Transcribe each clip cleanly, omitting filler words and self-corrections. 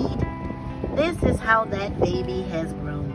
seed, this is how that baby has grown.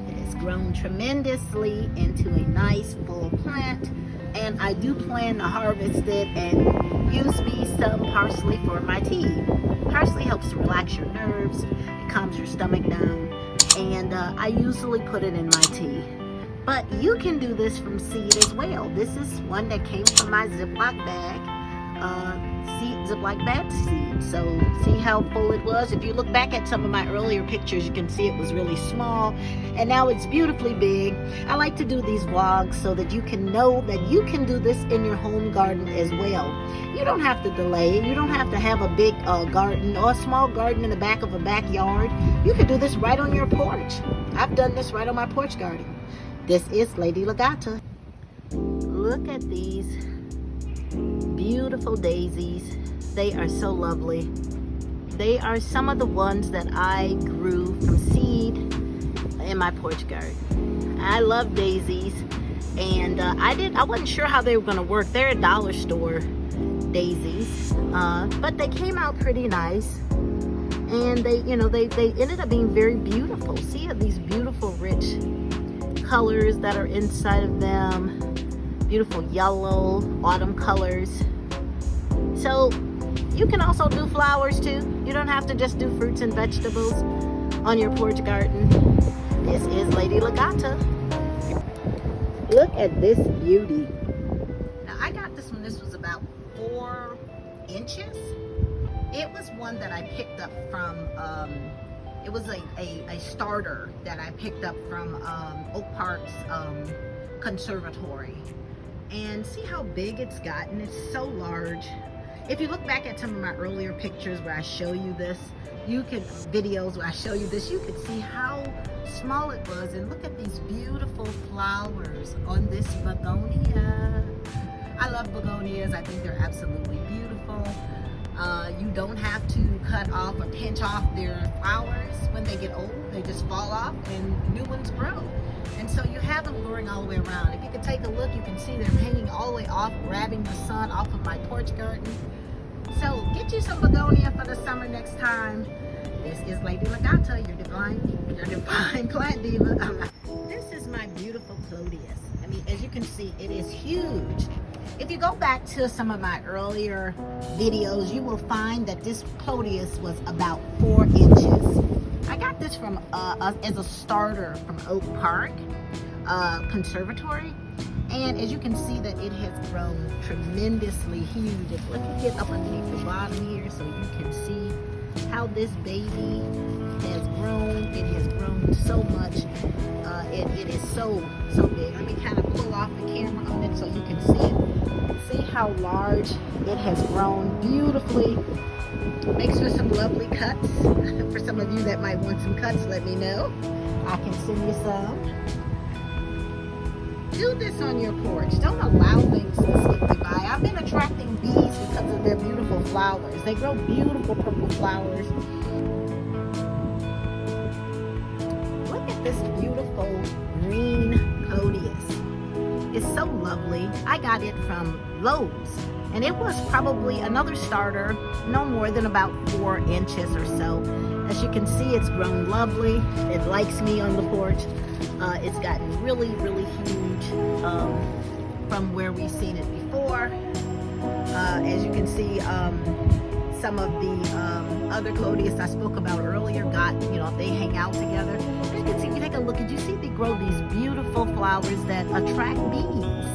It has grown tremendously into a nice full plant, and I do plan to harvest it and use me some parsley for my tea. Parsley helps to relax your nerves, it calms your stomach down, and I usually put it in my tea. But you can do this from seed as well. This is one that came from my Ziploc bag, Ziploc bag seed. So see how full it was? If you look back at some of my earlier pictures, you can see it was really small, and now it's beautifully big. I like to do these vlogs so that you can know that you can do this in your home garden as well. You don't have to delay. You don't have to have a big garden or a small garden in the back of a backyard. You can do this right on your porch. I've done this right on my porch garden. This is Lady Gata. Look at these beautiful daisies. They are so lovely. They are some of the ones that I grew from seed in my porch garden. I love daisies, and I wasn't sure how they were going to work. They're a dollar store daisies, but they came out pretty nice, and they ended up being very beautiful. See these beautiful rich colors that are inside of them, beautiful yellow autumn colors. So you can also do flowers too. You don't have to just do fruits and vegetables on your porch garden. This is Lady Gata. Look at this beauty. Now I got this when this was about 4 inches. It was one that I picked up from it was a starter that I picked up from ◍𝞪t𝞪 conservatory. And see how big it's gotten? It's so large. If you look back at some of my earlier pictures where I show you this, videos where I show you this, you could see how small it was. And look at these beautiful flowers on this begonia. I love begonias. I think they're absolutely beautiful. You don't have to cut off or pinch off their flowers when they get old. They just fall off and new ones grow. And so you have them growing all the way around. If you can take a look, you can see them hanging all the way off, grabbing the sun off of my porch garden. So get you some begonia for the summer next time. This is Lady Gata, your divine plant diva. This is my beautiful Clodius. I mean, as you can see, it is huge. If you go back to some of my earlier videos, you will find that this Clodius was about 4 inches. I got this from as a starter from ◍𝞪t𝞪 conservatory, and as you can see that it has grown tremendously huge. Let me get up underneath the bottom here so you can see how this baby has grown. It has grown so much. It is so big. Let me kind of pull off the camera on it so you can see it. See how large it has grown beautifully. Makes for some lovely cuts. For some of you that might want some cuts, let me know. I can send you some. Do this on your porch. Don't allow things to slip you by. I've been attracting bees because of their beautiful flowers. They grow beautiful purple flowers. Look at this beautiful green Clodius. It's so lovely. I got it from Lowe's, and it was probably another starter, no more than about 4 inches or so. As you can see, it's grown lovely. It likes me on the porch. It's gotten really huge from where we've seen it before. As you can see, some of the other Clodius I spoke about earlier they hang out together. As you can see, you take a look, and you see they grow these beautiful flowers that attract bees.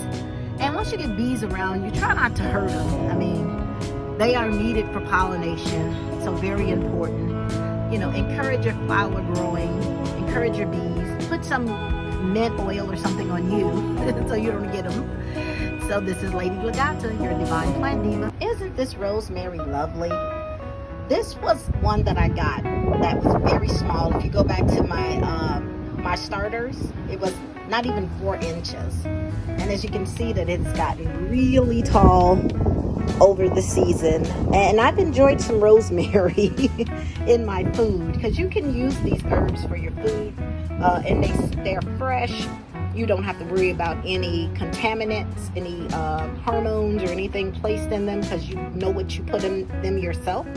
And once you get bees around, you try not to hurt them. I mean, they are needed for pollination, so very important. Encourage your flower growing, encourage your bees. Put some mint oil or something on you so you don't get them. So this is Lady Gata, your divine plant diva. Isn't this rosemary lovely? This was one that I got that was very small. If you go back to my starters, it was not even 4 inches. And as you can see that it's gotten really tall over the season. And I've enjoyed some rosemary in my food, because you can use these herbs for your food, and they're fresh. you don't have to worry about any contaminants, any hormones or anything placed in them, because you know what you put in them yourself.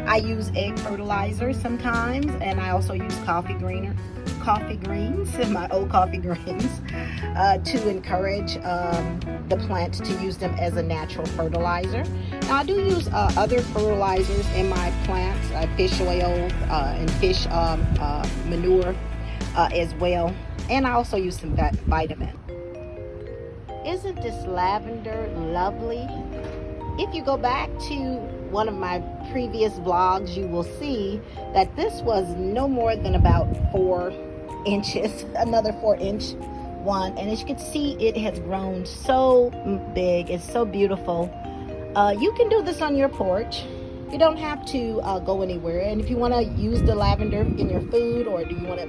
I use egg fertilizer sometimes, and I also use coffee greens in my old coffee greens to encourage the plants to use them as a natural fertilizer. Now I do use other fertilizers in my plants, fish oil and fish manure as well, and I also use some vitamin. Isn't this lavender lovely? If you go back to one of my previous vlogs, you will see that this was no more than about 4 inches, another 4-inch one, and as you can see, it has grown so big. It's so beautiful. You can do this on your porch. You don't have to go anywhere. And if you want to use the lavender in your food, or do you want to,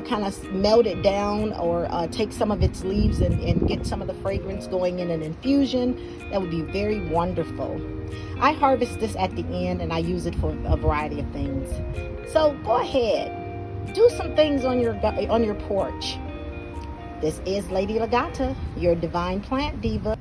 kind of melt it down, or take some of its leaves and get some of the fragrance going in an infusion, that would be very wonderful. I harvest this at the end, and I use it for a variety of things. So go ahead, do some things on your porch. This is Lady ●𝐿𝐵𝒕, your divine plant diva.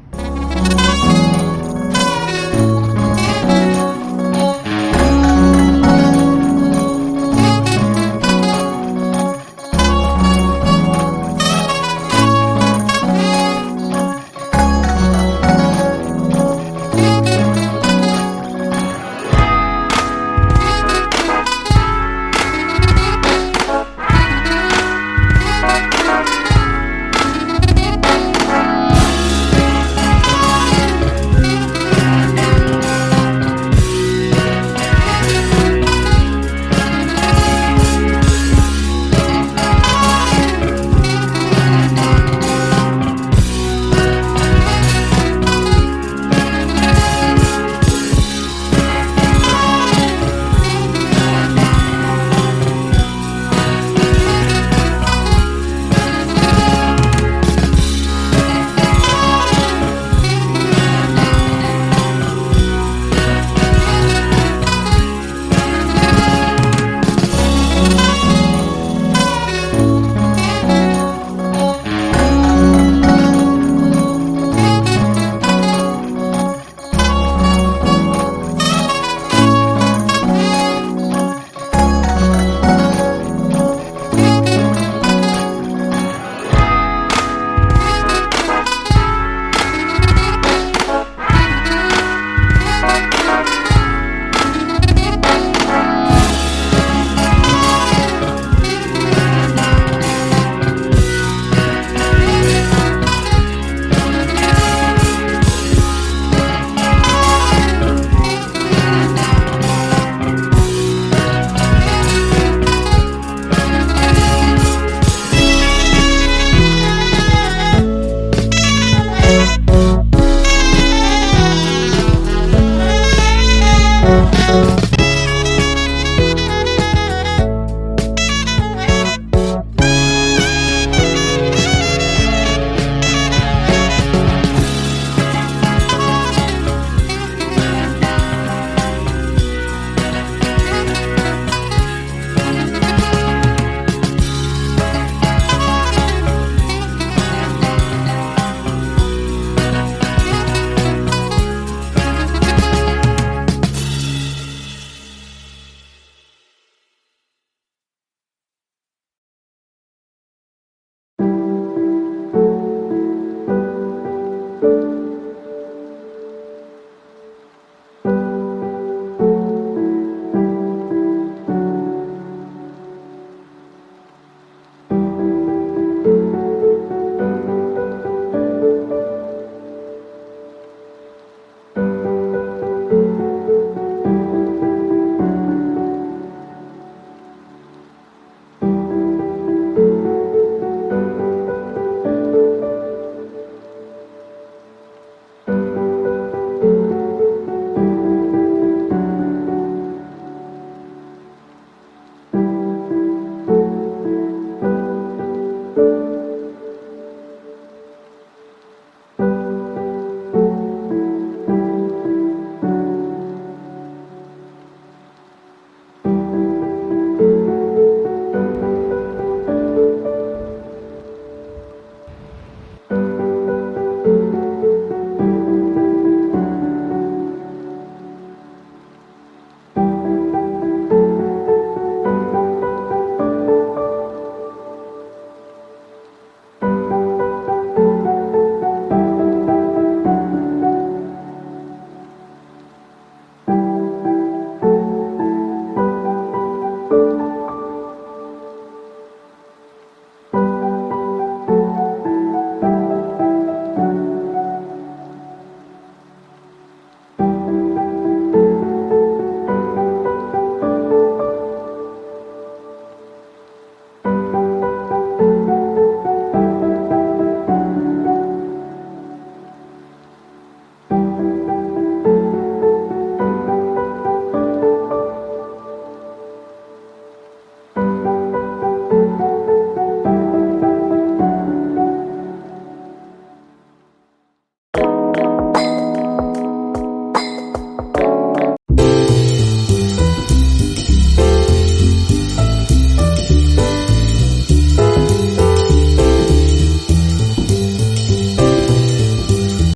Bye.